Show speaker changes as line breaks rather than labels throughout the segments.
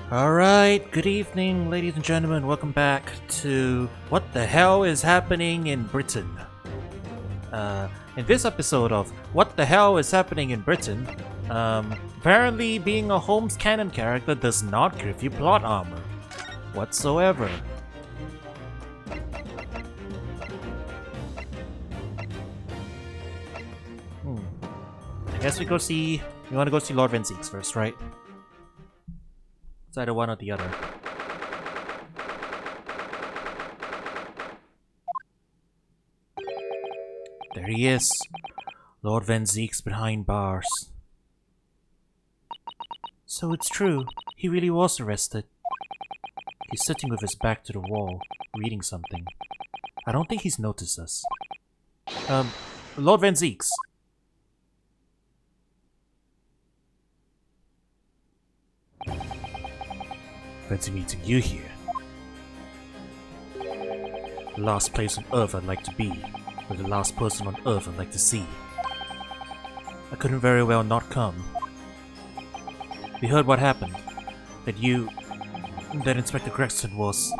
Alright, good evening, ladies and gentlemen. Welcome back to What the Hell is Happening in Britain? In this episode of What the Hell is Happening in Britain, apparently being a Holmes canon character does not give you plot armor whatsoever. I guess we want to go see Lord Van Zeeks first, right? It's either one or the other. There he is. Lord Van Zeeks behind bars. So it's true. He really was arrested. He's sitting with his back to the wall, reading something. I don't think he's noticed us. Lord Van Zeeks. Fancy meeting you here. The last place on Earth I'd like to be, or the last person on Earth I'd like to see. I couldn't very well not come. We heard what happened. That Inspector Gregson was...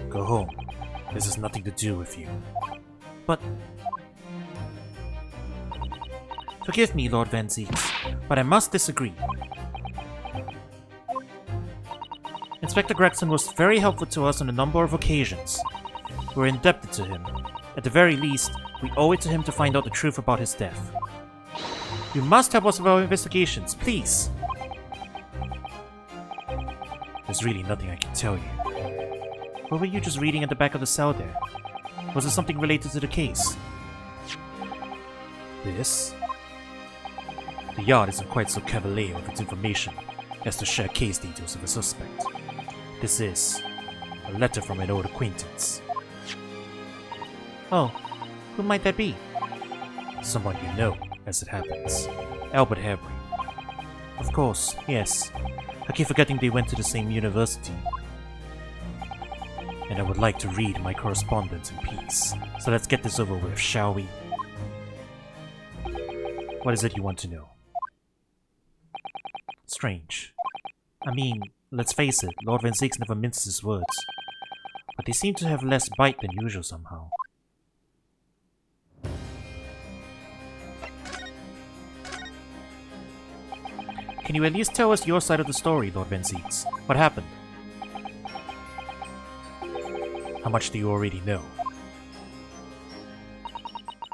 Go home. This has nothing to do with you. But... Forgive me, Lord Van Zeeks, but I must disagree. Inspector Gregson was very helpful to us on a number of occasions. We're indebted to him. At the very least, we owe it to him to find out the truth about his death. You must help us with our investigations, please! There's really nothing I can tell you. What were you just reading at the back of the cell there? Was it something related to the case? This? The Yard isn't quite so cavalier with its information as to share case details of a suspect. This is a letter from an old acquaintance. Oh, who might that be? Someone you know, as it happens. Albert Harbury. Of course, yes. I keep forgetting they went to the same university. And I would like to read my correspondence in peace. So let's get this over with, shall we? What is it you want to know? Strange. I mean, let's face it, Lord Van Zeeks never minces his words. But they seem to have less bite than usual somehow. Can you at least tell us your side of the story, Lord Van Zeeks? What happened? How much do you already know?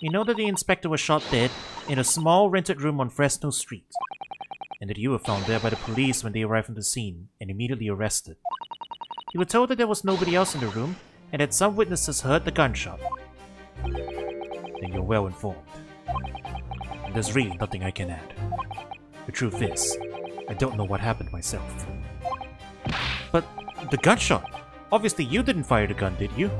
You know that the inspector was shot dead in a small rented room on Fresno Street, and that you were found there by the police when they arrived on the scene and immediately arrested. You were told that there was nobody else in the room and that some witnesses heard the gunshot. Then you're well informed. And there's really nothing I can add. The truth is, I don't know what happened myself. But the gunshot! Obviously you didn't fire the gun, did you?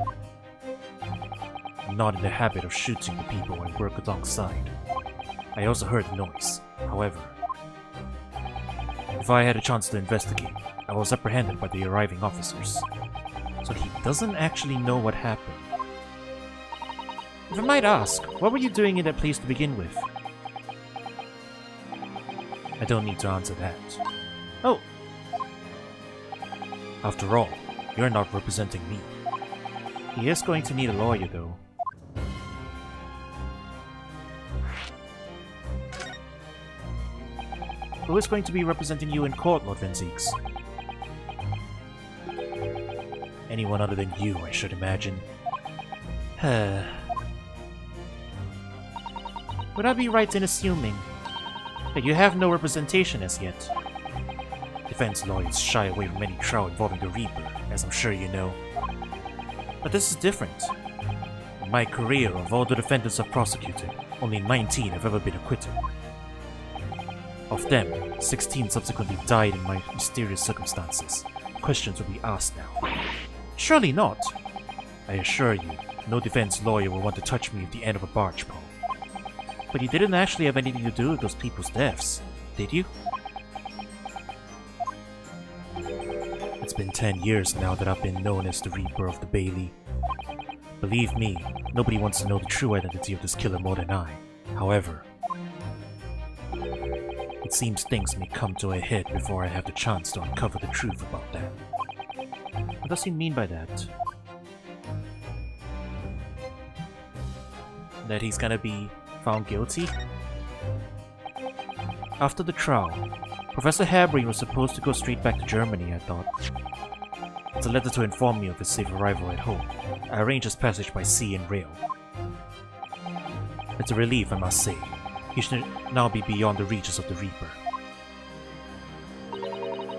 I'm not in the habit of shooting the people I work alongside. I also heard the noise, however. If I had a chance to investigate, I was apprehended by the arriving officers. So he doesn't actually know what happened. If I might ask, what were you doing in that place to begin with? I don't need to answer that. Oh! After all, you're not representing me. He is going to need a lawyer, though. Who is going to be representing you in court, Lord Van Zeeks? Anyone other than you, I should imagine. Would I be right in assuming that you have no representation as yet? Defense lawyers shy away from any trial involving the Reaper, as I'm sure you know. But this is different. In my career, of all the defendants I've prosecuted, only 19 have ever been acquitted. Of them, 16 subsequently died in my mysterious circumstances. Questions will be asked now. Surely not! I assure you, no defense lawyer will want to touch me with the end of a barge pole. But you didn't actually have anything to do with those people's deaths, did you? It's been 10 years now that I've been known as the Reaper of the Bailey. Believe me, nobody wants to know the true identity of this killer more than I. However, It seems things may come to a head before I have the chance to uncover the truth about that. What does he mean by that? That he's gonna be found guilty? After the trial, Professor Harebreen was supposed to go straight back to Germany, I thought. It's a letter to inform me of his safe arrival at home. I arranged his passage by sea and rail. It's a relief, I must say. He should now be beyond the reaches of the Reaper.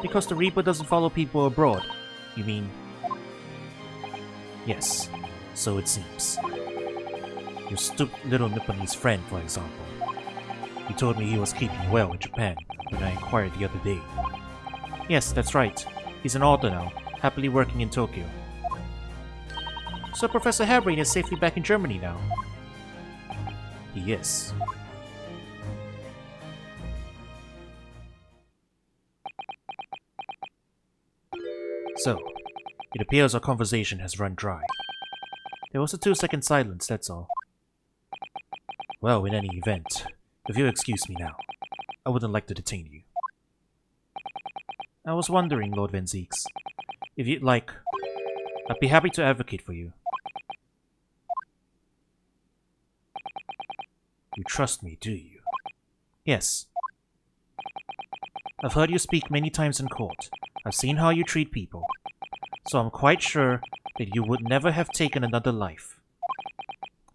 Because the Reaper doesn't follow people abroad, you mean? Yes, so it seems. Your stupid little Nipponese friend, for example. He told me he was keeping well in Japan when I inquired the other day. Yes, that's right. He's an author now, happily working in Tokyo. So Professor Harebreen is safely back in Germany now? He is. So, it appears our conversation has run dry. There was a 2-second silence, that's all. Well, in any event, if you'll excuse me now, I wouldn't like to detain you. I was wondering, Lord Van Zieks, if you'd like, I'd be happy to advocate for you. You trust me, do you? Yes. I've heard you speak many times in court. I've seen how you treat people. So I'm quite sure that you would never have taken another life.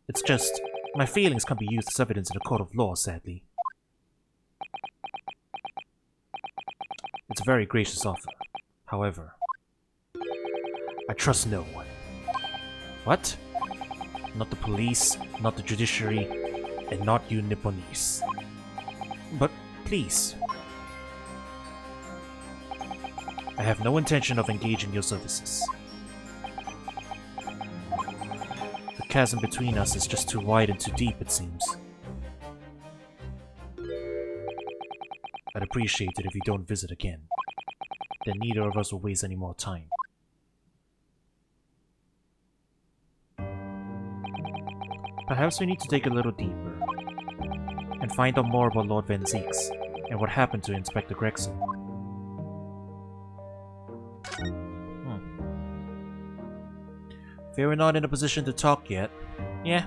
It's just, my feelings can't be used as evidence in a court of law, sadly. It's a very gracious offer. However, I trust no one. What? Not the police, not the judiciary, and not you Nipponese. But please. I have no intention of engaging your services. The chasm between us is just too wide and too deep, it seems. I'd appreciate it if you don't visit again. Then neither of us will waste any more time. Perhaps we need to dig a little deeper and find out more about Lord Van Zieks and what happened to Inspector Gregson. Fear we're not in a position to talk yet. Yeah.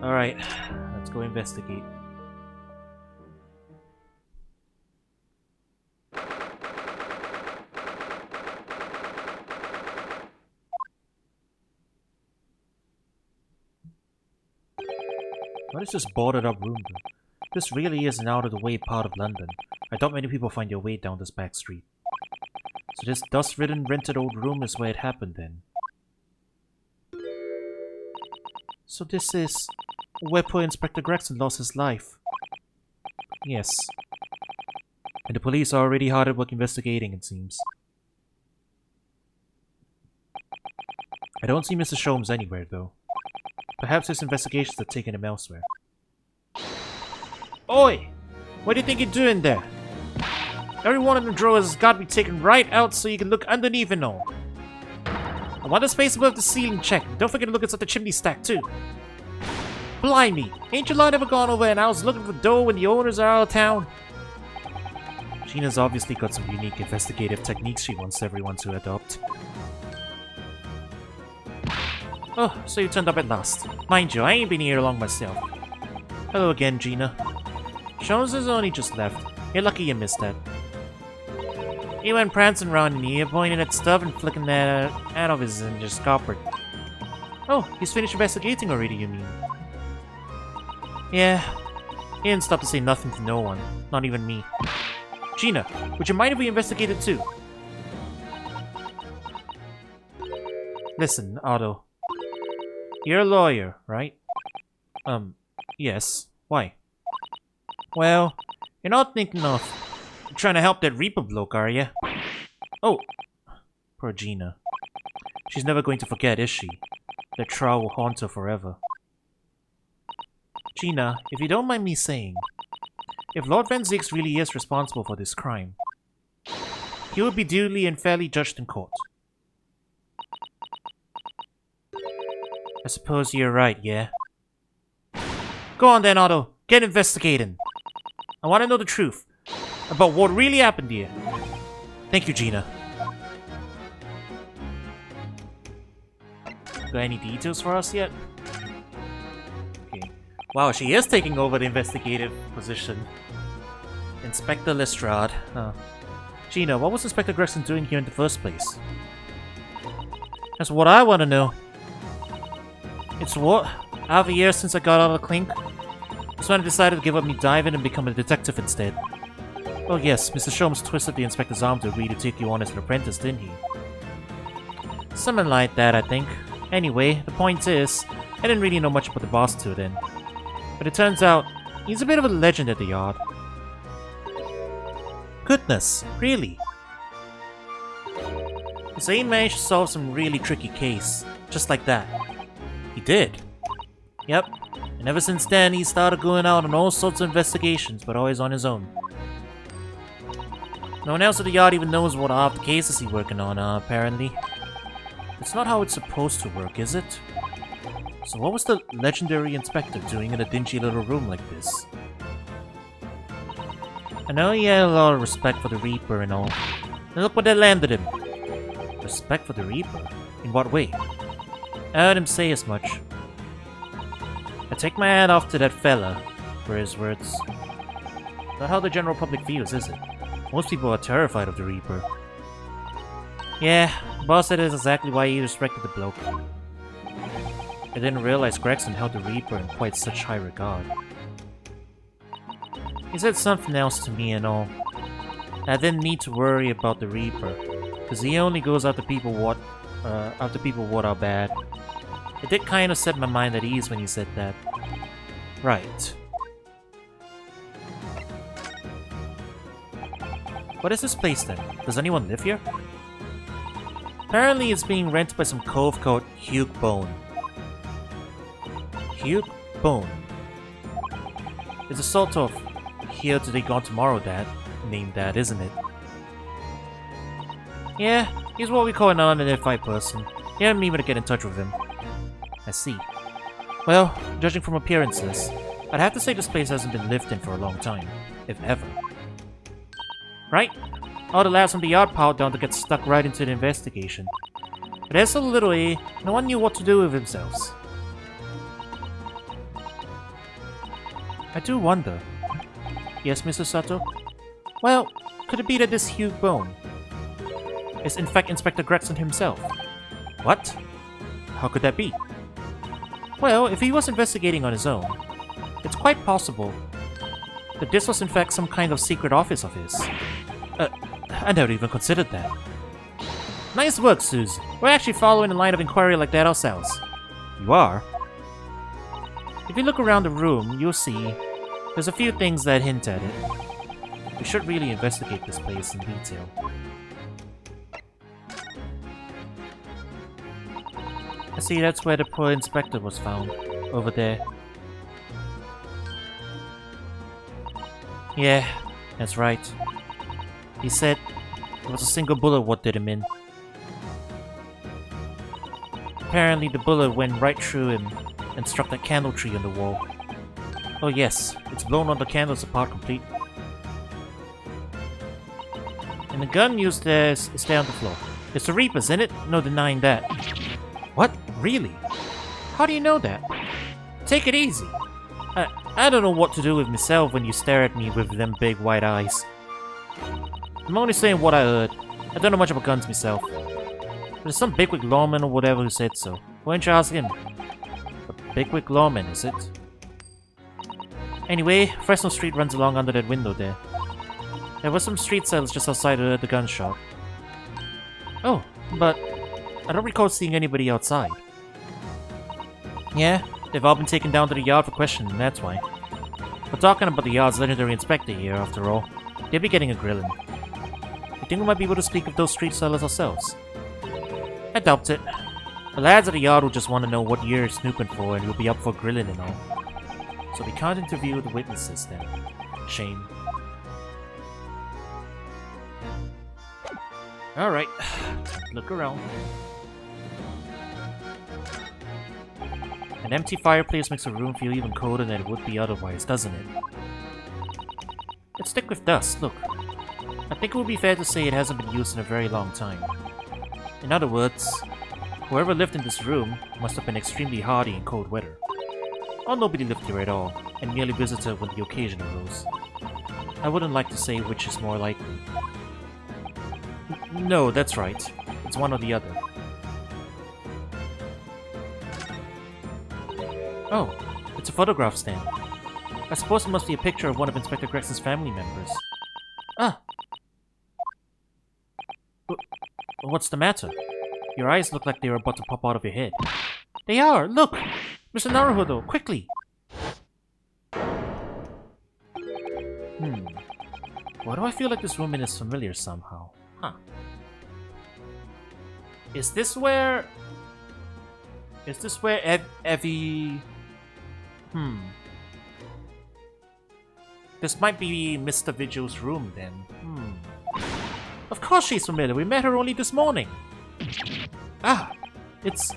Alright, let's go investigate. What is this boarded up room though? This really is an out of the way part of London. I doubt many people find their way down this back street. So this dust-ridden rented old room is where it happened then. So this is where poor Inspector Gregson lost his life. Yes. And the police are already hard at work investigating, it seems. I don't see Mr. Sholmes anywhere though. Perhaps his investigations have taken him elsewhere. Oi! What do you think you're doing there? Every one of the drawers has got to be taken right out so you can look underneath and all. I want the space above the ceiling checked. Don't forget to look inside the chimney stack too. Blimey! Ain't your lot ever gone over and I was looking for the door when the owners are out of town? Gina's obviously got some unique investigative techniques she wants everyone to adopt. Oh, so you turned up at last. Mind you, I ain't been here long myself. Hello again, Gina. Sholmes has only just left. You're lucky you missed that. He went prancing around in here, pointing at stuff and flicking that out of his and just coppered. Oh, he's finished investigating already, you mean? Yeah. He didn't stop to say nothing to no one. Not even me. Gina, would you mind if we investigated too? Listen, Otto. You're a lawyer, right? Yes. Why? Well, you're not thinking of trying to help that Reaper bloke, are you? Oh, poor Gina. She's never going to forget, is she? That trial will haunt her forever. Gina, if you don't mind me saying, if Lord Van Zieks really is responsible for this crime, he will be duly and fairly judged in court. I suppose you're right, yeah? Go on then, Otto. Get investigating. I want to know the truth about what really happened here. Thank you, Gina. Got any details for us yet? Okay. Wow, she is taking over the investigative position. Inspector Lestrade. Huh. Gina, what was Inspector Gregson doing here in the first place? That's what I want to know. It's what? Half a year since I got out of the clink? That's when I decided to give up me diving and become a detective instead. Oh yes, Mr. Sholmes twisted the inspector's arm to agree to take you on as an apprentice, didn't he? Something like that, I think. Anyway, the point is, I didn't really know much about the boss till then. But it turns out, he's a bit of a legend at the yard. Goodness, really? So he managed to solve some really tricky case, just like that. He did. Yep, and ever since then he started going out on all sorts of investigations, but always on his own. No one else at the yard even knows what half the cases he's working on, apparently. It's not how it's supposed to work, is it? So what was the legendary inspector doing in a dingy little room like this? I know he had a lot of respect for the Reaper and all. And look what that landed him. Respect for the Reaper? In what way? I heard him say as much. I take my hat off to that fella, for his words. Not how the general public feels, is it? Most people are terrified of the Reaper. Yeah, the boss said that's exactly why he respected the bloke. I didn't realize Gregson held the Reaper in quite such high regard. He said something else to me and all. I didn't need to worry about the Reaper, because he only goes after people what are bad. It did kind of set my mind at ease when he said that. Right. What is this place then? Does anyone live here? Apparently it's being rented by some cove called Hugh Bone. Hugh Bone. It's a sort of here today gone tomorrow dad, named that, isn't it? Yeah, he's what we call an unidentified person. You haven't even to get in touch with him. I see. Well, judging from appearances, I'd have to say this place hasn't been lived in for a long time, if ever. Right? All the lads from the yard piled down to get stuck right into the investigation. But as a little no one knew what to do with themselves. I do wonder. Yes, Mr. Sato? Well, could it be that this Hugh Bone is in fact Inspector Gregson himself? What? How could that be? Well, if he was investigating on his own, it's quite possible that this was in fact some kind of secret office of his. I never even considered that. Nice work, Suze. We're actually following a line of inquiry like that ourselves. You are? If you look around the room, you'll see there's a few things that hint at it. We should really investigate this place in detail. I see that's where the poor inspector was found. Over there. Yeah, that's right. He said it was a single bullet what did him in. Apparently the bullet went right through him and struck that candle tree on the wall. Oh yes, it's blown all the candles apart completely. And the gun used there is there on the floor. It's the Reaper's, isn't it? No denying that. What? Really? How do you know that? Take it easy. I don't know what to do with myself when you stare at me with them big white eyes. I'm only saying what I heard. I don't know much about guns myself. There's some bigwig lawman or whatever who said so. Why don't you ask him? A bigwig lawman, is it? Anyway, Fresno Street runs along under that window there. There were some street sellers just outside the gun shop. Oh, but I don't recall seeing anybody outside. Yeah, they've all been taken down to the yard for questioning, that's why. We're talking about the yard's legendary inspector here, after all. They'll be getting a grilling. You think we might be able to speak with those street sellers ourselves? I doubt it. The lads at the yard will just want to know what you're snooping for and you'll be up for grilling and all. So we can't interview the witnesses then. Shame. Alright, look around. An empty fireplace makes a room feel even colder than it would be otherwise, doesn't it? Let's stick with dust, look. I think it would be fair to say it hasn't been used in a very long time. In other words, whoever lived in this room must have been extremely hardy in cold weather. Or nobody lived here at all, and merely visited when the occasion arose. I wouldn't like to say which is more likely. No, that's right. It's one or the other. Oh, it's a photograph stand. I suppose it must be a picture of one of Inspector Grex's family members. Ah! What's the matter? Your eyes look like they are about to pop out of your head. They are! Look! Mr. Naruhodo, quickly! Why do I feel like this woman is familiar somehow? Huh. Is this where Evie... This might be Mr. Vigil's room then. Of course she's familiar. We met her only this morning. Ah, it's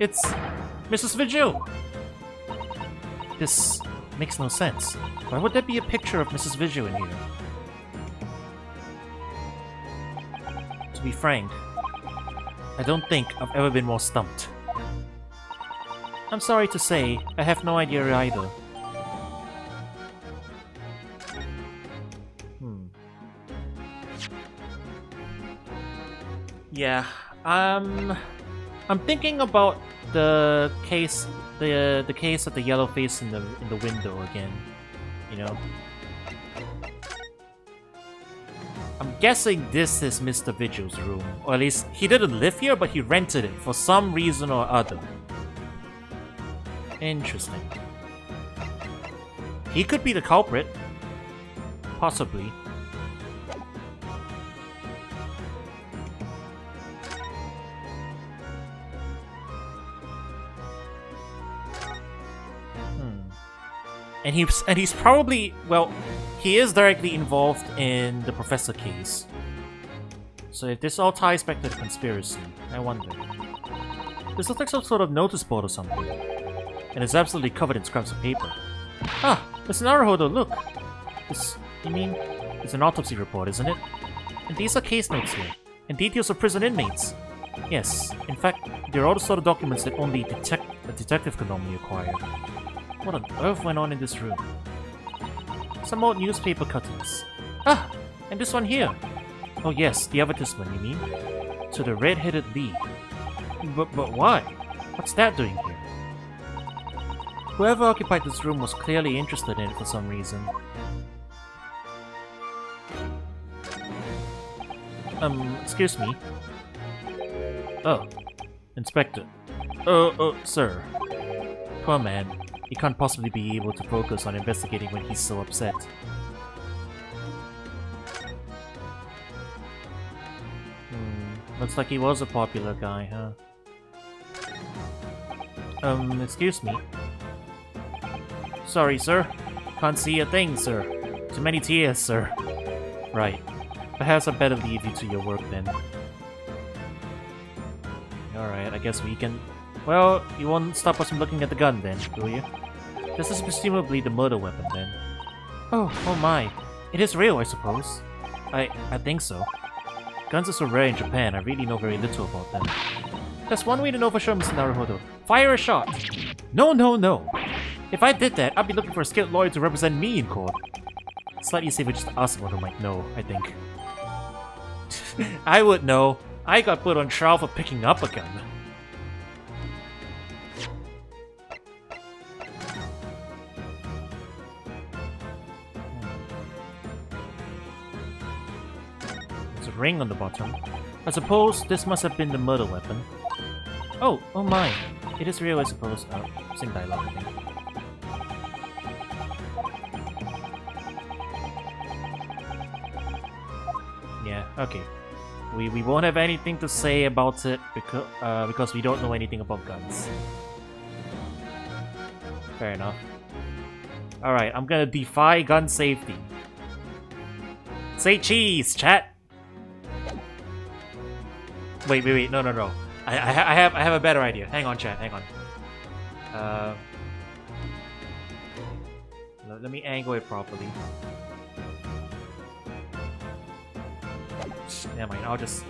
Mrs. Vigil. This makes no sense. Why would there be a picture of Mrs. Vigil in here? To be frank, I don't think I've ever been more stumped. I'm sorry to say, I have no idea either. Yeah, I'm thinking about the case, the case of the yellow face in the window again. You know, I'm guessing this is Mr. Vigil's room, or at least he didn't live here, but he rented it for some reason or other. Interesting. He could be the culprit, possibly. And he's probably, well, he is directly involved in the Professor case. So if this all ties back to the conspiracy, I wonder. This looks like some sort of notice board or something. And it's absolutely covered in scraps of paper. Ah, Mr. Naruhodo, look! It's an autopsy report, isn't it? And these are case notes here, and details of prison inmates. Yes, in fact, they're all the sort of documents that only a detective could normally acquire. What on earth went on in this room? Some old newspaper cuttings. Ah! And this one here! Oh yes, the advertisement, you mean? To the Red-Headed League. But why? What's that doing here? Whoever occupied this room was clearly interested in it for some reason. Excuse me? Oh. Inspector. Sir. Poor man. He can't possibly be able to focus on investigating when he's so upset. Looks like he was a popular guy, huh? Excuse me. Sorry, sir. Can't see a thing, sir. Too many tears, sir. Right. Perhaps I'd better leave you to your work then. Alright, I guess we can... Well, you won't stop us from looking at the gun then, will you? This is presumably the murder weapon then. Oh my. It is real, I suppose. I think so. Guns are so rare in Japan, I really know very little about them. There's one way to know for sure, Mr. Naruhodo. Fire a shot! No. If I did that, I'd be looking for a skilled lawyer to represent me in court. Slightly safer just to ask someone who might know, I think. I would know. I got put on trial for picking up a gun. There's a ring on the bottom. I suppose this must have been the murder weapon. Oh my. It is real, I suppose. Same dialogue, I think. Yeah, okay. We won't have anything to say about it because we don't know anything about guns. Fair enough. Alright, I'm gonna defy gun safety. Say cheese, chat! Wait, no. I have a better idea. Hang on, chat, hang on. Uh, let me angle it properly. Never mind, I'll just...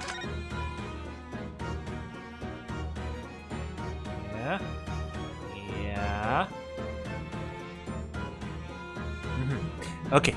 Yeah. Yeah. Okay.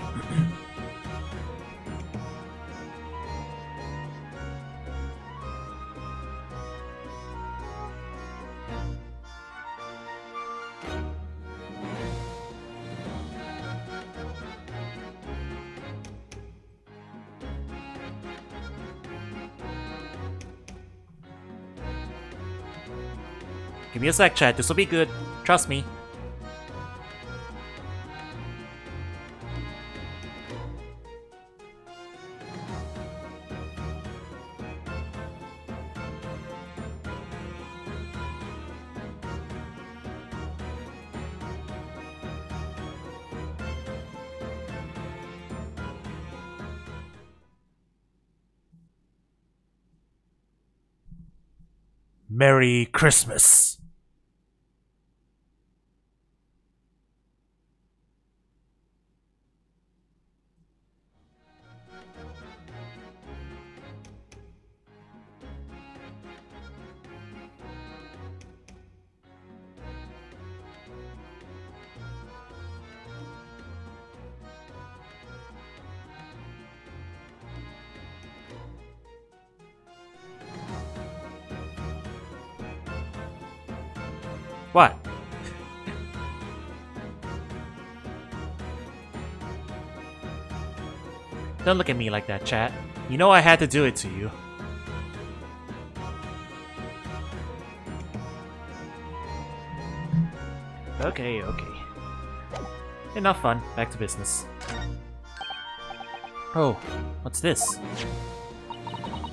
Give me a sec, chat. This will be good. Trust me. Merry Christmas. What? Don't look at me like that, chat. You know I had to do it to you. Okay, okay. Enough fun. Back to business. Oh, what's this?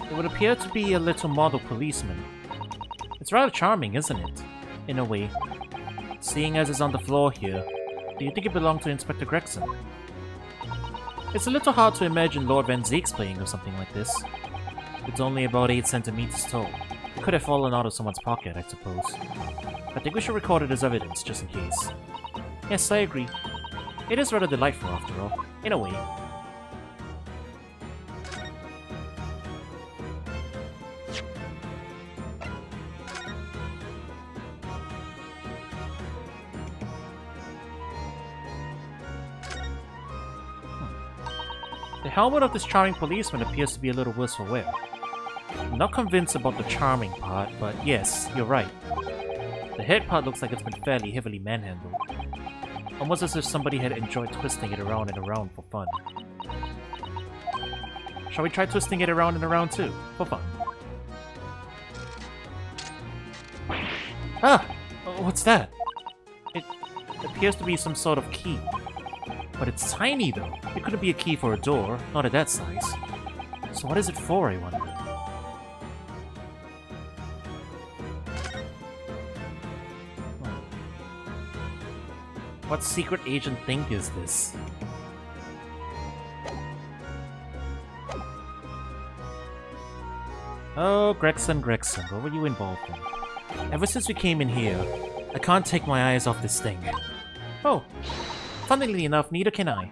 It would appear to be a little model policeman. It's rather charming, isn't it? In a way. Seeing as it's on the floor here, do you think it belonged to Inspector Gregson? It's a little hard to imagine Lord Van Zeek's playing or something like this. It's only about 8 centimeters tall. It could have fallen out of someone's pocket, I suppose. I think we should record it as evidence, just in case. Yes, I agree. It is rather delightful, after all. In a way. The helmet of this charming policeman appears to be a little worse for wear. I'm not convinced about the charming part, but yes, you're right. The head part looks like it's been fairly heavily manhandled. Almost as if somebody had enjoyed twisting it around and around for fun. Shall we try twisting it around and around too, for fun? Ah! What's that? It appears to be some sort of key. But it's tiny though. It couldn't be a key for a door, not at that size. So what is it for, I wonder? What secret agent thing is this? Oh, Gregson, what were you involved in? Ever since we came in here, I can't take my eyes off this thing. Oh, funnily enough, neither can I.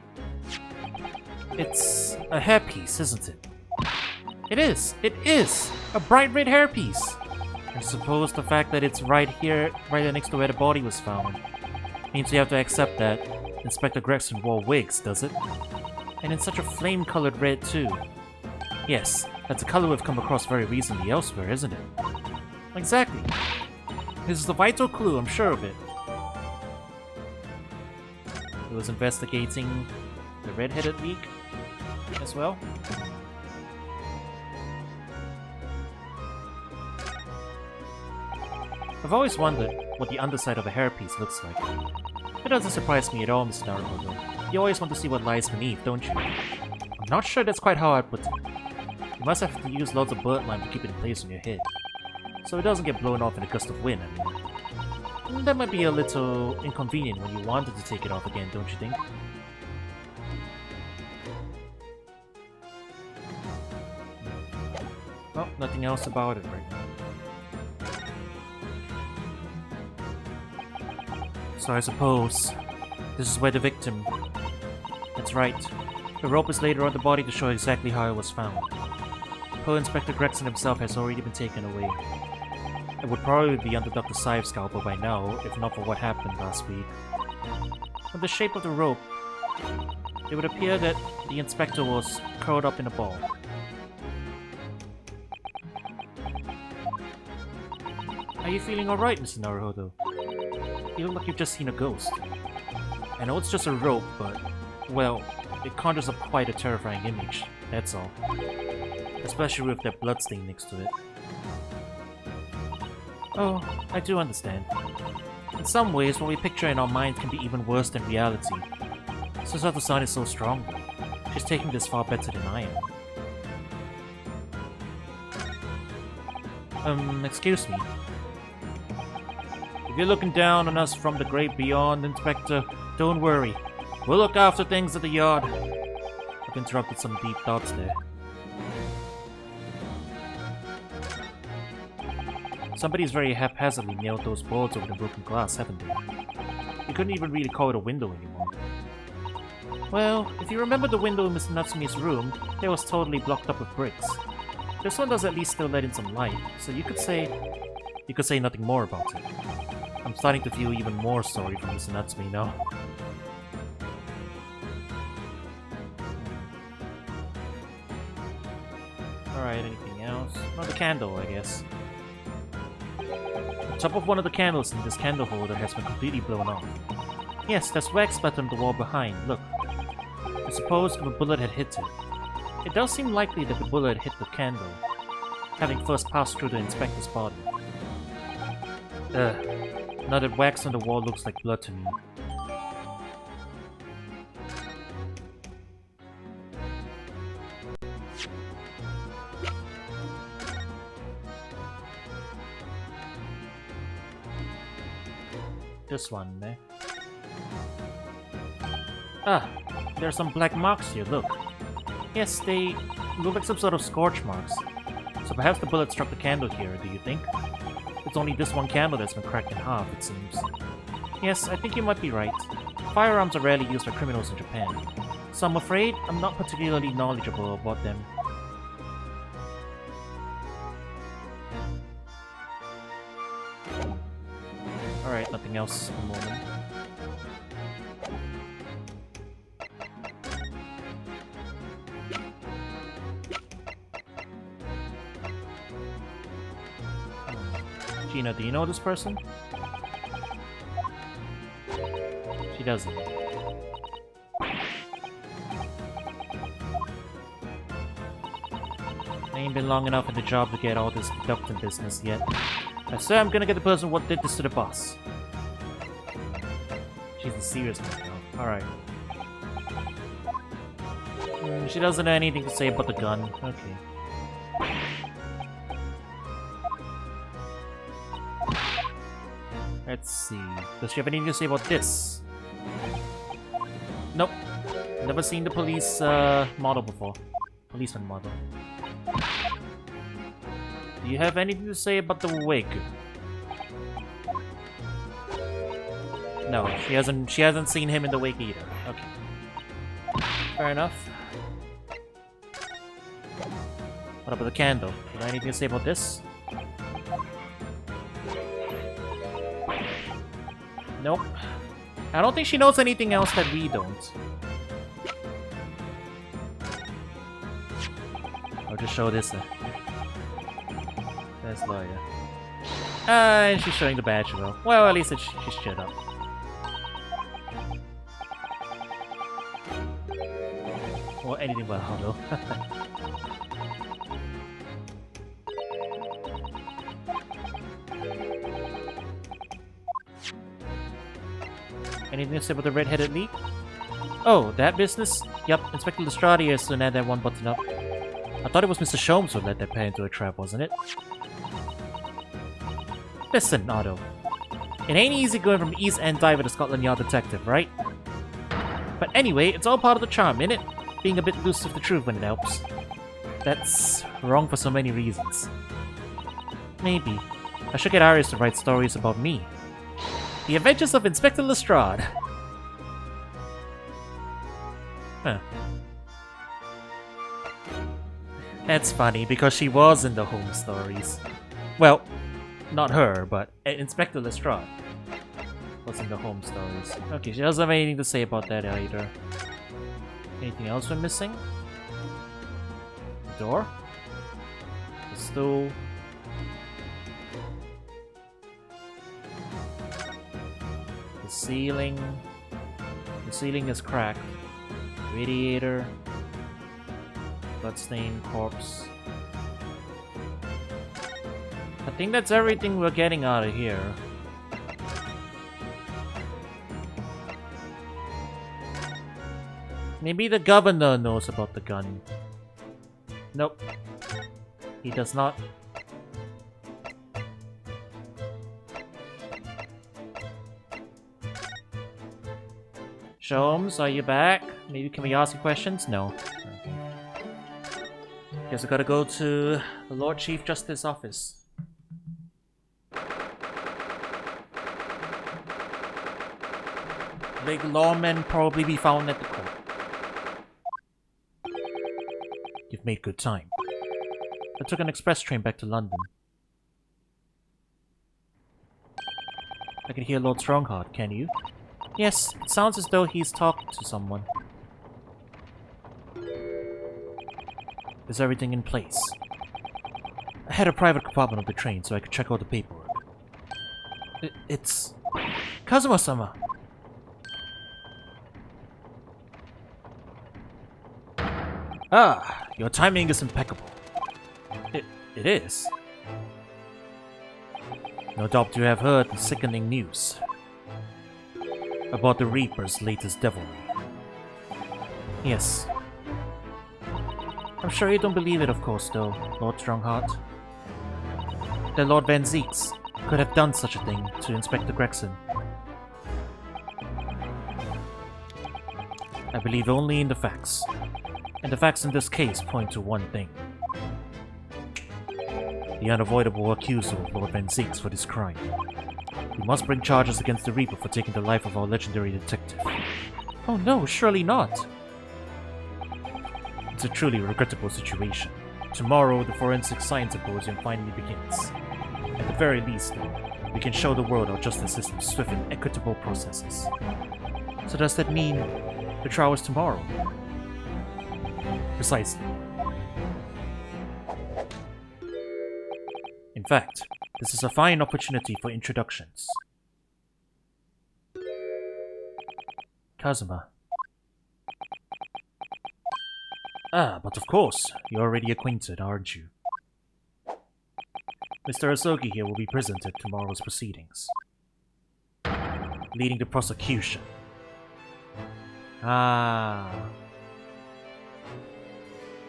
It's a hairpiece, isn't it? It is! A bright red hairpiece! I suppose the fact that it's right here, right there next to where the body was found, means we have to accept that Inspector Gregson wore wigs, does it? And in such a flame-colored red, too. Yes, that's a color we've come across very recently elsewhere, isn't it? Exactly. This is a vital clue, I'm sure of it. He was investigating the red-headed leak as well. I've always wondered what the underside of a hairpiece looks like. It doesn't surprise me at all, Mr. Naruto. You always want to see what lies beneath, don't you? I'm not sure that's quite how I put it. You must have to use lots of bird lime to keep it in place on your head, so it doesn't get blown off in a gust of wind, I mean. That might be a little inconvenient when you wanted to take it off again, don't you think? Well, nothing else about it right now. So I suppose this is where the victim... That's right. The rope is later on the body to show exactly how it was found. Poor Inspector Gregson himself has already been taken away. It would probably be under Dr. Syve's scalpel by now, if not for what happened last week. From the shape of the rope, it would appear that the inspector was curled up in a ball. Are you feeling alright, Mr. Naruhodo? You look like you've just seen a ghost. I know it's just a rope, but, well, it conjures up quite a terrifying image, that's all. Especially with that bloodstain next to it. Oh, I do understand. In some ways, what we picture in our minds can be even worse than reality. Susato-san is so strong, though. She's taking this far better than I am. Excuse me. If you're looking down on us from the great beyond, Inspector, don't worry. We'll look after things at the yard. I've interrupted some deep thoughts there. Somebody's very haphazardly nailed those boards over the broken glass, haven't they? You couldn't even really call it a window anymore. Well, if you remember the window in Mr. Natsumi's room, it was totally blocked up with bricks. This one does at least still let in some light, so you could say nothing more about it. I'm starting to feel even more sorry for Mr. Natsumi now. Alright, anything else? Another candle, I guess. The top of one of the candles in this candle holder has been completely blown off. Yes, there's wax splatter on the wall behind, look. I suppose if a bullet had hit it. It does seem likely that the bullet hit the candle, having first passed through the inspector's body. Now that wax on the wall looks like blood to me. This one, eh? Ah, there are some black marks here, look. Yes, they look like some sort of scorch marks. So perhaps the bullet struck the candle here, do you think? It's only this one candle that's been cracked in half, it seems. Yes, I think you might be right. Firearms are rarely used by criminals in Japan, so I'm afraid I'm not particularly knowledgeable about them. Alright, nothing else at the moment. Gina, do you know this person? She doesn't. I ain't been long enough at the job to get all this deducting business yet. I swear I'm gonna get the person what did this to the boss. She's a serious one now. Alright. She doesn't have anything to say about the gun. Okay. Let's see. Does she have anything to say about this? Nope. Never seen the police model before. Policeman model. Do you have anything to say about the wig? No, she hasn't seen him in the wig either. Okay. Fair enough. What about the candle? Do you have anything to say about this? Nope. I don't think she knows anything else that we don't. I'll just show this. That's lawyer. And she's showing the badge though. Well, at least she's shut up. Or anything but hello. Anything to say about the red-headed leak? Oh, that business? Yup, Inspector Lestrade has to add that one button up. I thought it was Mr. Sholmes who led that pair into a trap, wasn't it? Listen, Otto. It ain't easy going from East End Diver to Scotland Yard detective, right? But anyway, it's all part of the charm, innit? Being a bit loose with the truth when it helps. That's wrong for so many reasons. Maybe. I should get Arius to write stories about me. The Adventures of Inspector Lestrade. Huh. That's funny, because she was in the home stories. Well, not her, but Inspector Lestrade was in the home stories. Okay, she doesn't have anything to say about that either. Anything else we're missing? The door? The stool? The ceiling? The ceiling is cracked. Radiator. Bloodstained corpse. I think that's everything we're getting out of here. Maybe the governor knows about the gun. Nope. He does not. Sholmes, are you back? Maybe can we ask you questions? No. Okay. Guess I gotta go to the Lord Chief Justice office. Big lawmen probably be found at the court. You've made good time. I took an express train back to London. I can hear Lord Strongheart, can you? Yes, it sounds as though he's talking to someone. Is everything in place? I had a private compartment of the train so I could check out the paperwork. It's... Kazuma-sama! Ah, your timing is impeccable. It is. No doubt you have heard the sickening news about the Reaper's latest devilry. Yes. I'm sure you don't believe it, of course, though, Lord Strongheart. That Lord Van Zieks could have done such a thing to Inspector Gregson. I believe only in the facts. And the facts in this case point to one thing. The unavoidable accusal of Lord Van Zieks for this crime. We must bring charges against the Reaper for taking the life of our legendary detective. Oh no, surely not! It's a truly regrettable situation. Tomorrow, the Forensic Science Symposium finally begins. At the very least, though, we can show the world our justice system's swift and equitable processes. So does that mean the trial is tomorrow? Precisely. In fact, this is a fine opportunity for introductions. Kazuma. Ah, but of course, you're already acquainted, aren't you? Mr. Asogi here will be present at tomorrow's proceedings, leading the prosecution. Ah.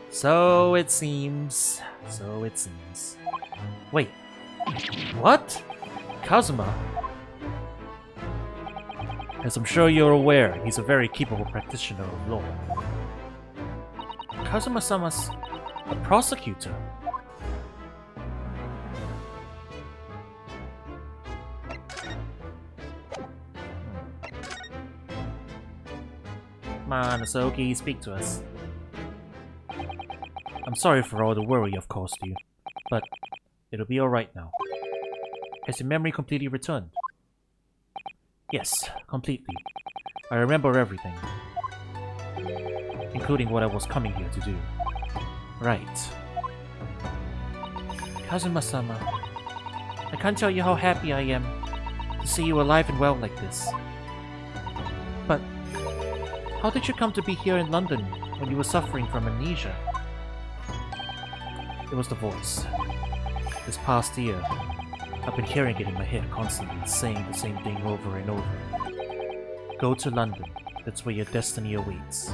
So it seems. So it seems. Wait. What? Kazuma? As I'm sure you're aware, he's a very capable practitioner of law. Kazuma-sama's a prosecutor. Come on, Asogi, speak to us. I'm sorry for all the worry I've caused you, but it'll be alright now. Has your memory completely returned? Yes, completely. I remember everything, including what I was coming here to do. Right. Kazuma-sama, I can't tell you how happy I am to see you alive and well like this. But how did you come to be here in London when you were suffering from amnesia? It was the voice. This past year, I've been hearing it in my head constantly, saying the same thing over and over. Go to London, that's where your destiny awaits.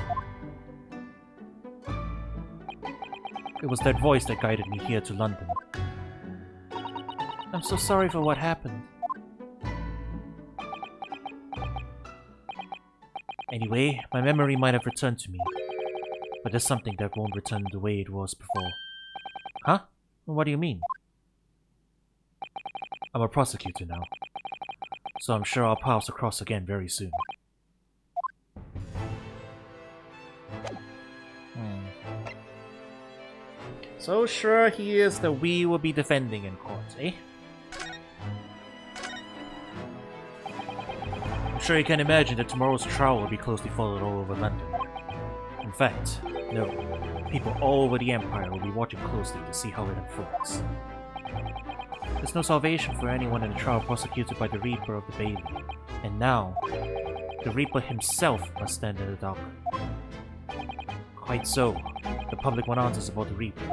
It was that voice that guided me here to London. I'm so sorry for what happened. Anyway, my memory might have returned to me, but there's something that won't return the way it was before. Huh? What do you mean? I'm a prosecutor now, So I'm sure our paths will cross again very soon. So sure he is that we will be defending in court, eh? I'm sure you can imagine that tomorrow's trial will be closely followed all over London. In fact, no, people all over the Empire will be watching closely to see how it unfolds. There's no salvation for anyone in a trial prosecuted by the Reaper of the Bailey, and now, the Reaper himself must stand in the dock. Quite so, the public want answers about the Reaper.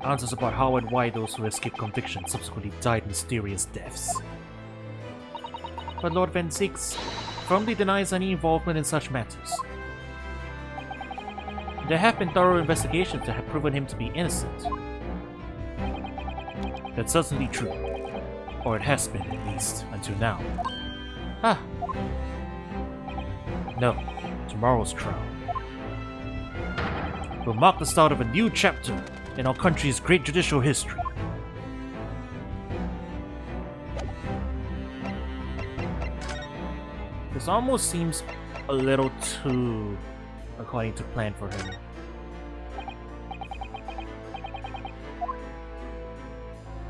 Answers about how and why those who escaped conviction subsequently died mysterious deaths. But Lord Van Zieks firmly denies any involvement in such matters. There have been thorough investigations that have proven him to be innocent. That's certainly true. Or it has been, at least, until now. Ah! No, tomorrow's trial will mark the start of a new chapter in our country's great judicial history. This almost seems a little too according to plan for him.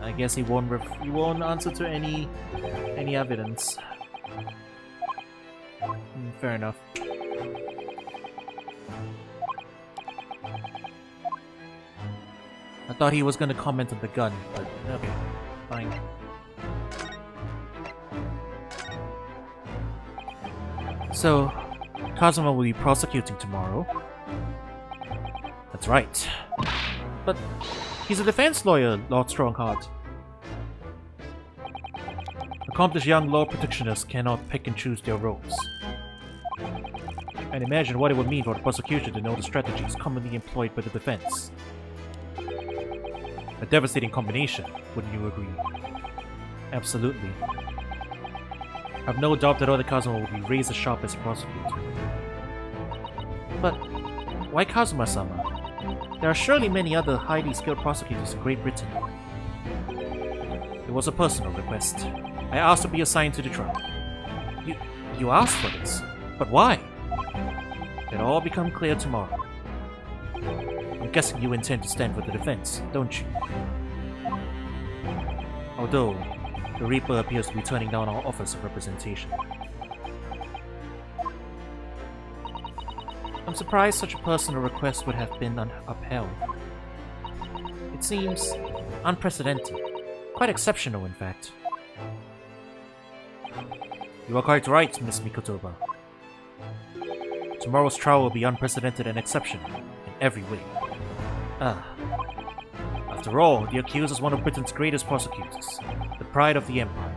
I guess he won't answer to any evidence. Fair enough. I thought he was gonna comment on the gun, but okay, fine. So, Kazuma will be prosecuting tomorrow. That's right. But he's a defense lawyer, Lord Strongheart. Accomplished young law protectionists cannot pick and choose their roles. And imagine what it would mean for the prosecution to know the strategies commonly employed by the defense. A devastating combination, wouldn't you agree? Absolutely. I've no doubt that other Kazuma will be razor sharp as a prosecutor. But why Kazuma-sama? There are surely many other highly skilled prosecutors in Great Britain. It was a personal request. I asked to be assigned to the trial. You asked for this? But why? It'll all become clear tomorrow. I'm guessing you intend to stand for the defense, don't you? Although, the Reaper appears to be turning down our offers of representation. I'm surprised such a personal request would have been upheld. It seems unprecedented. Quite exceptional, in fact. You are quite right, Miss Mikotoba. Tomorrow's trial will be unprecedented and exceptional, in every way. After all, the accused is one of Britain's greatest prosecutors, the pride of the Empire.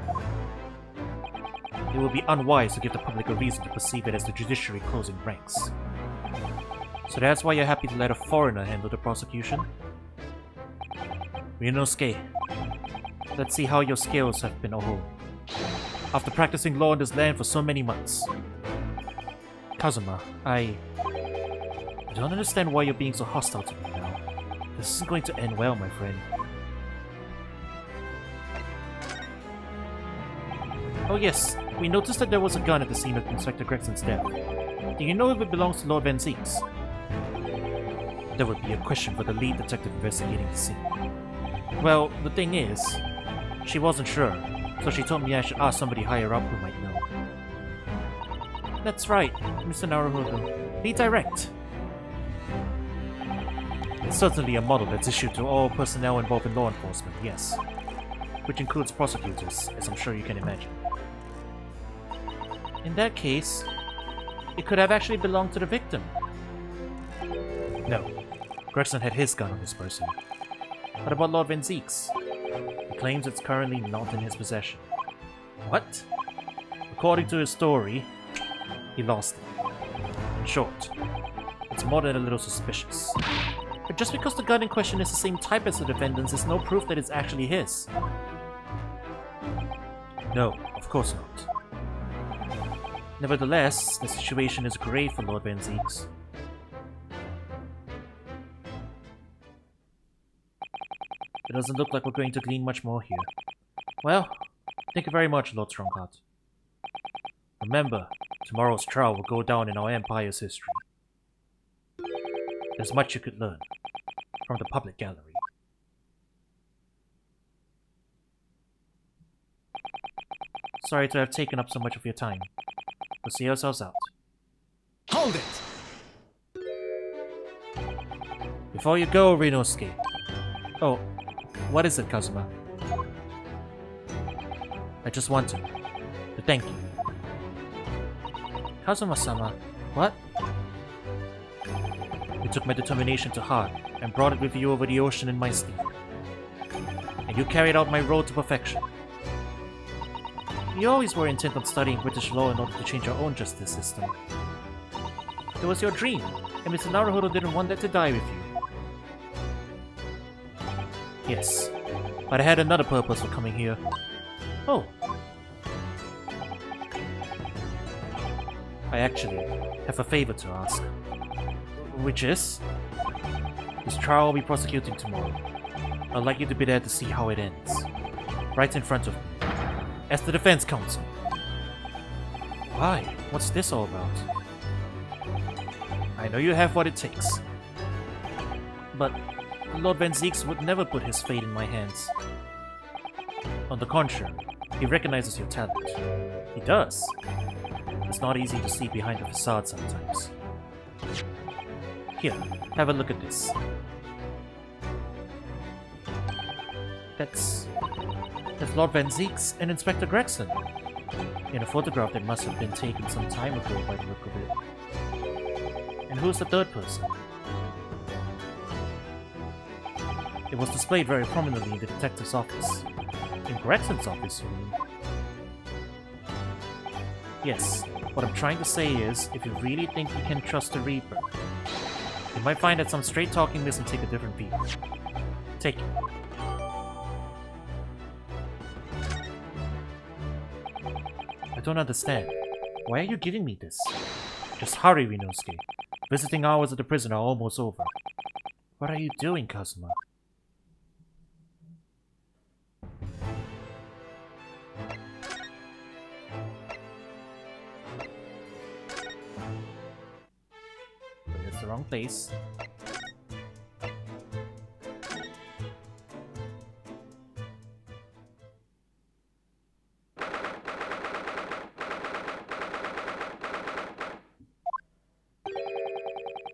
It would be unwise to give the public a reason to perceive it as the judiciary closing ranks. So that's why you're happy to let a foreigner handle the prosecution? Ryunosuke, let's see how your skills have been honed. After practicing law in this land for so many months. Kazuma, I don't understand why you're being so hostile to me now. This isn't going to end well, my friend. Oh yes, we noticed that there was a gun at the scene of Inspector Gregson's death. Do you know if it belongs to Lord Van Zieks? That would be a question for the lead detective investigating the scene. Well, the thing is, she wasn't sure, so she told me I should ask somebody higher up who might know. That's right, Mr. Naruhodo. Be direct. It's certainly a model that's issued to all personnel involved in law enforcement, yes. Which includes prosecutors, as I'm sure you can imagine. In that case, it could have actually belonged to the victim. No. Gregson had his gun on this person. What about Lord Van Zieks? He claims it's currently not in his possession. What? According to his story, he lost it. In short, it's more than a little suspicious. But just because the gun in question is the same type as the defendant's is no proof that it's actually his. No, of course not. Nevertheless, the situation is grave for Lord Van Zieks. It doesn't look like we're going to glean much more here. Well, Thank you very much, Lord Strongheart. Remember, tomorrow's trial will go down in our Empire's history. There's much you could learn from the public gallery. Sorry to have taken up so much of your time. We'll see ourselves out.
Hold it!
Before you go, Rinosuke. Oh, what is it, Kazuma? I just wanted to thank you. Kazuma-sama, what? You took my determination to heart and brought it with you over the ocean in my steed. And you carried out my road to perfection. You always were intent on studying British law in order to change our own justice system. It was your dream, and Mr. Naruhodo didn't want that to die with you. Yes, but I had another purpose for coming here. Oh. I actually have a favor to ask. Which is? This trial I'll be prosecuting tomorrow. I'd like you to be there to see how it ends. Right in front of me. As the defense counsel. Why? What's this all about? I know you have what it takes. But Lord Van Zieks would never put his fate in my hands. On the contrary, he recognizes your talent. He does. It's not easy to see behind the facade sometimes. Here, have a look at this. That's Lord Van Zieks and Inspector Gregson. In a photograph that must have been taken some time ago by the look of it. And who's the third person? It was displayed very prominently in the detective's office. In Gregson's office, you mean? Yes, what I'm trying to say is, if you really think you can trust the Reaper, you might find that some straight-talking miss and take a different view. Take it. I don't understand. Why are you giving me this? Just hurry, Rinosuke. Visiting hours at the prison are almost over. What are you doing, Kazuma? That's the wrong place.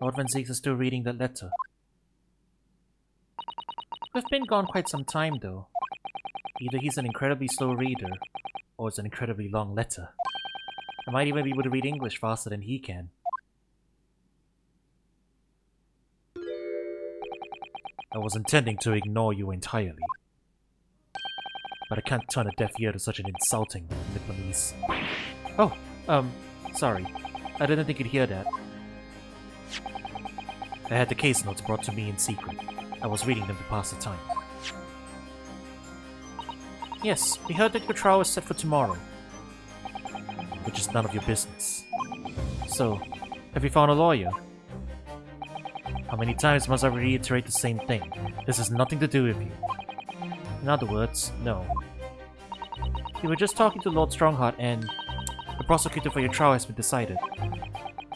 Lord Van Zieks is still reading that letter. We've been gone quite some time, though. Either he's an incredibly slow reader, or it's an incredibly long letter. I might even be able to read English faster than he can. I was intending to ignore you entirely. But I can't turn a deaf ear to such an insulting Nipponese. Oh, sorry. I didn't think you'd hear that. I had the case notes brought to me in secret. I was reading them to pass the time. Yes, we heard that your trial is set for tomorrow. Which is none of your business. So, have you found a lawyer? How many times must I reiterate the same thing? This has nothing to do with you. In other words, no. You were just talking to Lord Strongheart and the prosecutor for your trial has been decided.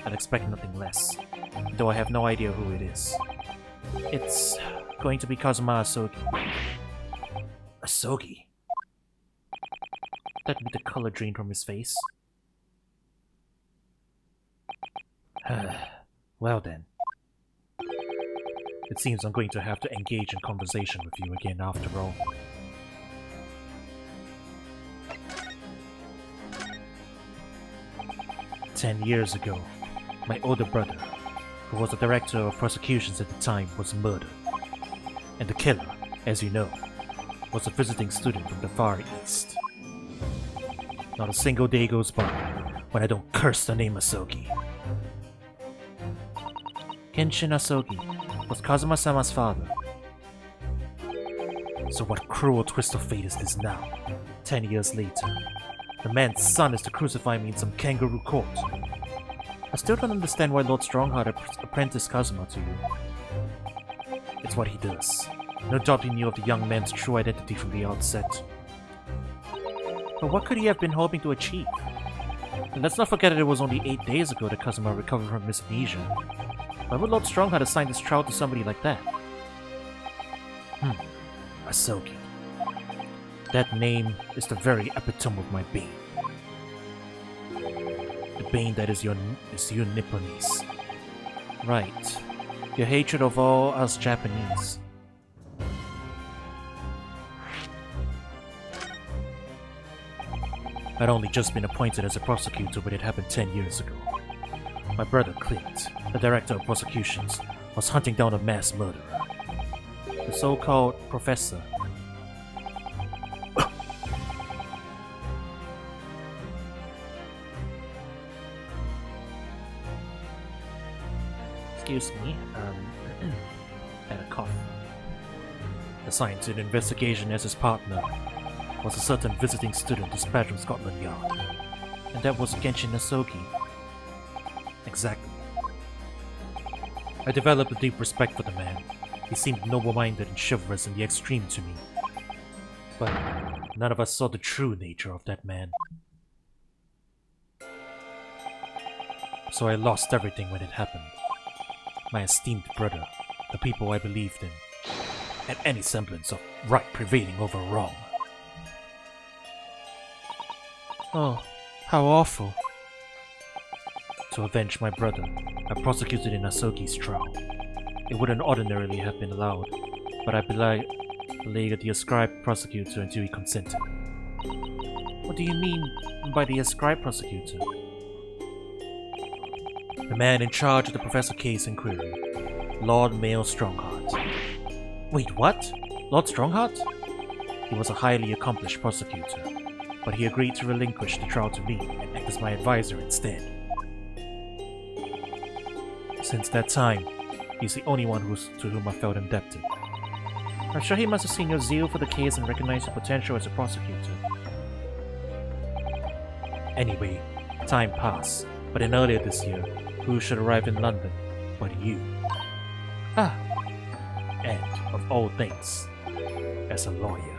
I'd expect nothing less, though I have no idea who it is. It's going to be Kazuma Asogi. Asogi? That made the color drain from his face. Well then. It seems I'm going to have to engage in conversation with you again after all. "10 years ago, my older brother, who was the director of prosecutions at the time, was murdered. And the killer, as you know, was a visiting student from the Far East. Not a single day goes by when I don't curse the name Asogi. Kenshin Asogi was Kazuma-sama's father. So what cruel twist of fate is this now, 10 years later? The man's son is to crucify me in some kangaroo court. I still don't understand why Lord Strongheart apprenticed Kazuma to you. It's what he does. No doubt he knew of the young man's true identity from the outset. But what could he have been hoping to achieve? And let's not forget that it was only 8 days ago that Kazuma recovered from his amnesia. Why would Lord Strongheart assign this trial to somebody like that? Asogi. That name is the very epitome of my bane. The bane that is you Nipponese. Right. Your hatred of all us Japanese. I'd only just been appointed as a prosecutor when it happened 10 years ago. My brother Clint, the director of prosecutions, was hunting down a mass murderer. The so-called professor. Excuse me, had a cough. Assigned to an investigation as his partner was a certain visiting student dispatched from Scotland Yard. And that was Genshin Asogi. Exactly. I developed a deep respect for the man. He seemed noble-minded and chivalrous in the extreme to me. But none of us saw the true nature of that man. So I lost everything when it happened. My esteemed brother, the people I believed in, and any semblance of right prevailing over wrong. Oh, how awful. To avenge my brother, I prosecuted in Asogi's trial. It wouldn't ordinarily have been allowed, but I belayed the ascribed prosecutor until he consented. What do you mean by the ascribed prosecutor? The man in charge of the Professor case inquiry, Lord Mayor Strongheart. Wait, what? Lord Strongheart? He was a highly accomplished prosecutor, but he agreed to relinquish the trial to me and act as my advisor instead. Since that time, he's the only one to whom I felt indebted. I'm sure he must have seen your zeal for the case and recognized your potential as a prosecutor. Anyway, time passed, but in earlier this year, who should arrive in London but you? Ah! And, of all things, as a lawyer.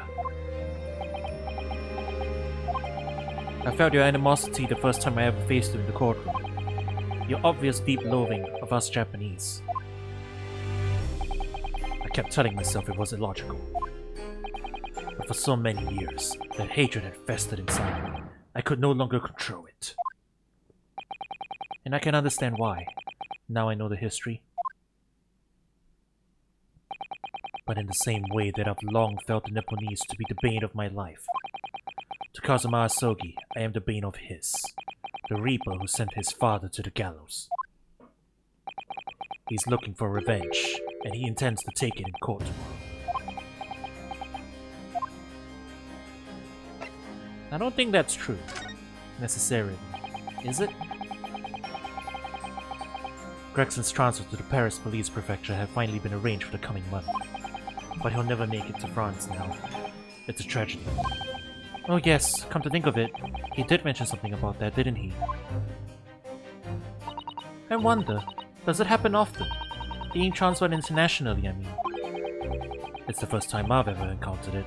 I felt your animosity the first time I ever faced you in the courtroom. Your obvious deep loathing of us Japanese. I kept telling myself it was illogical. But for so many years, that hatred had festered inside me. I could no longer control it. And I can understand why. Now I know the history. But in the same way that I've long felt the Nipponese to be the bane of my life. To Kazuma Asogi, I am the bane of his. The Reaper who sent his father to the gallows. He's looking for revenge, and he intends to take it in court tomorrow. I don't think that's true, necessarily. Is it? Gregson's transfer to the Paris Police Prefecture have finally been arranged for the coming month. But he'll never make it to France now. It's a tragedy. Oh yes, come to think of it, he did mention something about that, didn't he? I wonder, does it happen often? Being transferred internationally, I mean. It's the first time I've ever encountered it.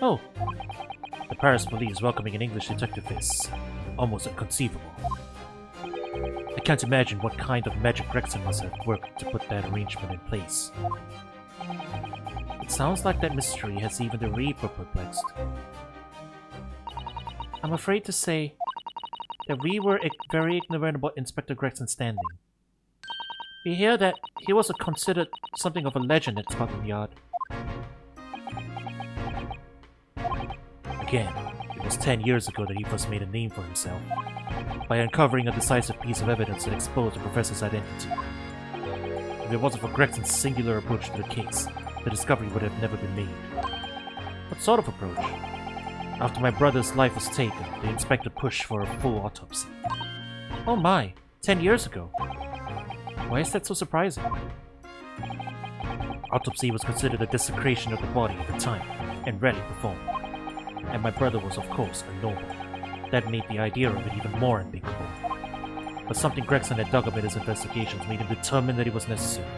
Oh. The Paris police welcoming an English detective is almost inconceivable. I can't imagine what kind of magic Gregson must have worked to put that arrangement in place. It sounds like that mystery has even the Reaper perplexed. I'm afraid to say that we were very ignorant about Inspector Gregson's standing. We hear that he was considered something of a legend at Scotland Yard. Again, it was 10 years ago that he first made a name for himself, by uncovering a decisive piece of evidence that exposed the professor's identity. If it wasn't for Gregson's singular approach to the case, the discovery would have never been made. What sort of approach? After my brother's life was taken, the inspector pushed for a full autopsy. Oh my, 10 years ago. Why is that so surprising? Autopsy was considered a desecration of the body at the time, and rarely performed. And my brother was of course a noble. That made the idea of it even more unthinkable. But something Gregson had dug up in his investigations made him determined that it was necessary.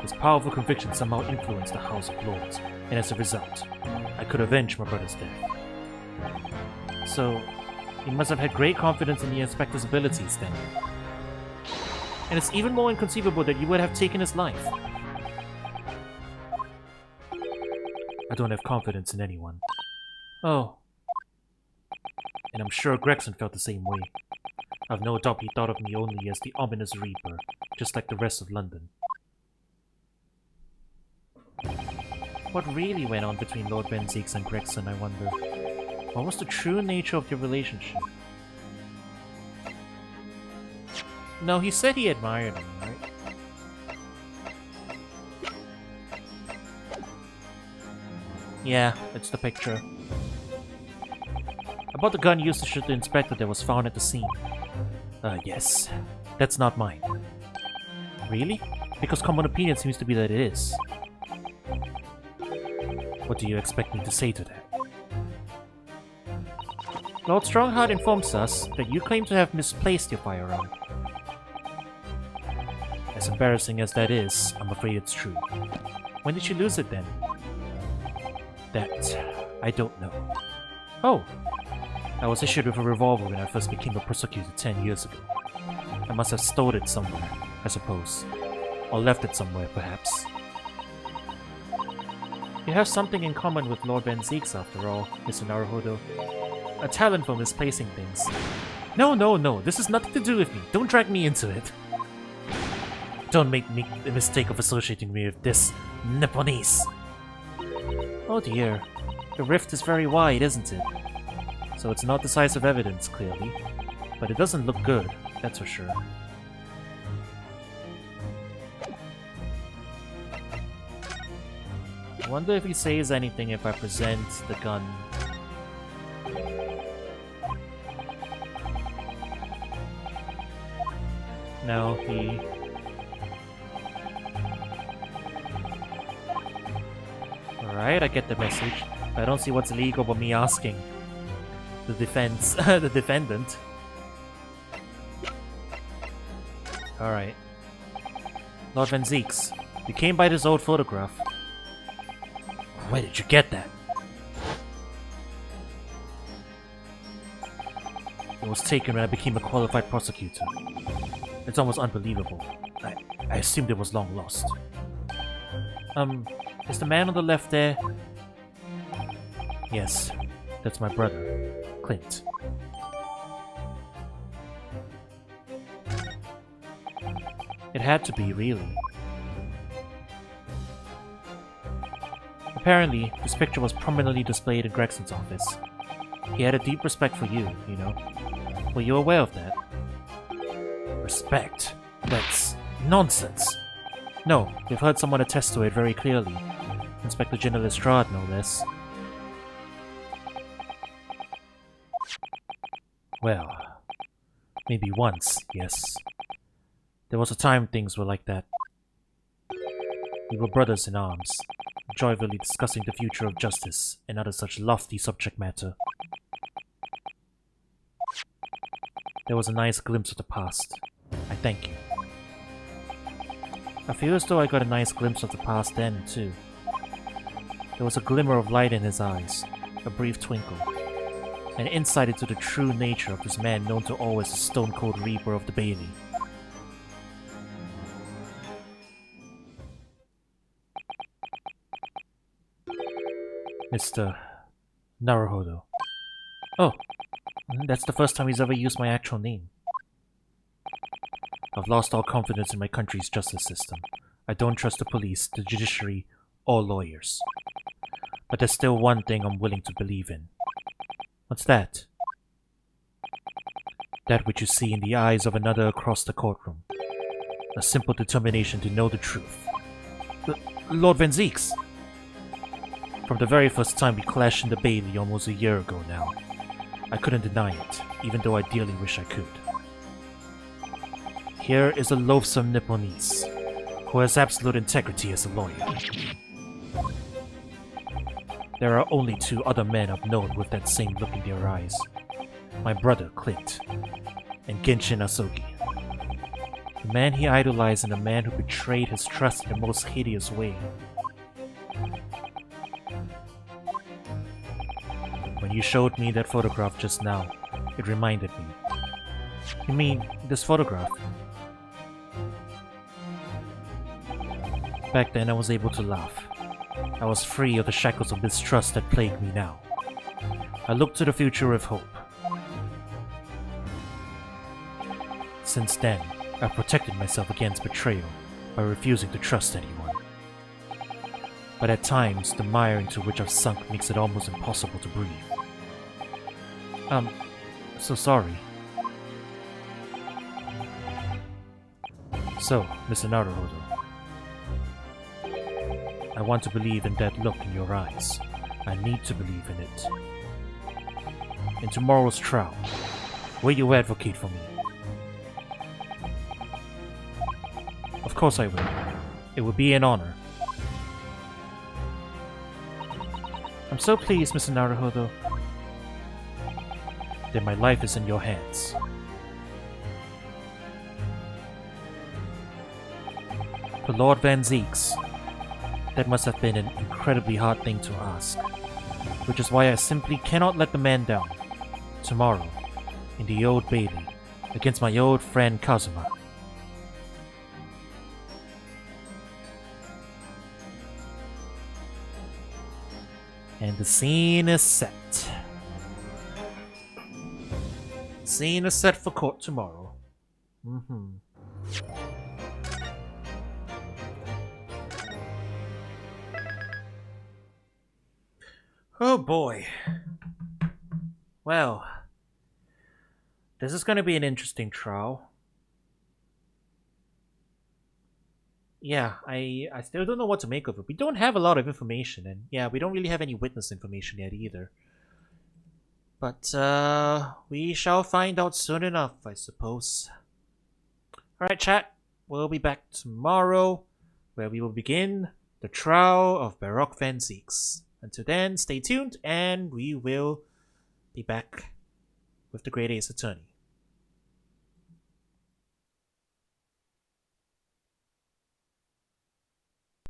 His powerful conviction somehow influenced the House of Lords, and as a result, I could avenge my brother's death. So, he must have had great confidence in the inspector's abilities then. And it's even more inconceivable that you would have taken his life. I don't have confidence in anyone. Oh. And I'm sure Gregson felt the same way. I've no doubt he thought of me only as the ominous Reaper, just like the rest of London. What really went on between Lord Van Zieks and Gregson, I wonder? What was the true nature of their relationship? No, he said he admired him, right? Yeah, it's the picture. About the gun used to shoot the inspector that was found at the scene. Yes. That's not mine. Really? Because common opinion seems to be that it is. What do you expect me to say to that? Lord Strongheart informs us that you claim to have misplaced your firearm. As embarrassing as that is, I'm afraid it's true. When did you lose it then? That... I don't know. Oh! I was issued with a revolver when I first became a prosecutor 10 years ago. I must have stored it somewhere, I suppose. Or left it somewhere, perhaps. You have something in common with Lord Van Zieks, after all, Mr. Naruhodo. A talent for misplacing things. No, this has nothing to do with me. Don't drag me into it. Don't make the mistake of associating me with this Nipponese. Oh dear. The rift is very wide, isn't it? So it's not decisive evidence, clearly. But it doesn't look good, that's for sure. I wonder if he says anything if I present the gun. No, he... Alright, I get the message. I don't see what's illegal about me asking the the defendant. Alright. Lord Van Zieks, you came by this old photograph. Where did you get that? It was taken when I became a qualified prosecutor. It's almost unbelievable. I assumed it was long lost. Is the man on the left there? Yes, that's my brother, Clint. It had to be, really. Apparently, this picture was prominently displayed in Gregson's office. He had a deep respect for you, you know. Were you aware of that? Respect? That's nonsense. No, we've heard someone attest to it very clearly. Inspector General Lestrade, no less. Well, maybe once, yes. There was a time things were like that. We were brothers in arms, joyfully discussing the future of justice and other such lofty subject matter. There was a nice glimpse of the past. I thank you. I feel as though I got a nice glimpse of the past then, too. There was a glimmer of light in his eyes, a brief twinkle, an insight into the true nature of this man known to all as the stone-cold Reaper of the Bailey. Mr. Naruhodo. Oh, that's the first time he's ever used my actual name. I've lost all confidence in my country's justice system. I don't trust the police, the judiciary, or lawyers. But there's still one thing I'm willing to believe in. What's that? That which you see in the eyes of another across the courtroom. A simple determination to know the truth. Lord Van Zieks! From the very first time we clashed in the Bailey almost a year ago now, I couldn't deny it, even though I dearly wish I could. Here is a loathsome Nipponese, who has absolute integrity as a lawyer. There are only two other men I've known with that same look in their eyes. My brother, Clint, and Genshin Asogi. The man he idolized and the man who betrayed his trust in the most hideous way. When you showed me that photograph just now, it reminded me. You mean, this photograph? Back then I was able to laugh. I was free of the shackles of mistrust that plagued me now. I looked to the future with hope. Since then, I've protected myself against betrayal by refusing to trust anyone. But at times, the mire into which I've sunk makes it almost impossible to breathe. So sorry. So, Mr. Naruhodo, I want to believe in that look in your eyes. I need to believe in it. In tomorrow's trial, will you advocate for me? Of course I will. It would be an honor. I'm so pleased, Mr. Naruhodo, that my life is in your hands. For Lord Van Zeeks, that must have been an incredibly hard thing to ask, which is why I simply cannot let the man down. Tomorrow, in the Old Bailey, against my old friend Kazuma. And the scene is set. Scene is set for court tomorrow. Oh boy. Well, this is going to be an interesting trial. Yeah, I still don't know what to make of it. We don't have a lot of information, and yeah, we don't really have any witness information yet either. But, we shall find out soon enough, I suppose. Alright, chat. We'll be back tomorrow, where we will begin the trial of Baroque Van Zeeks. Until then, stay tuned, and we will be back with the Great Ace Attorney.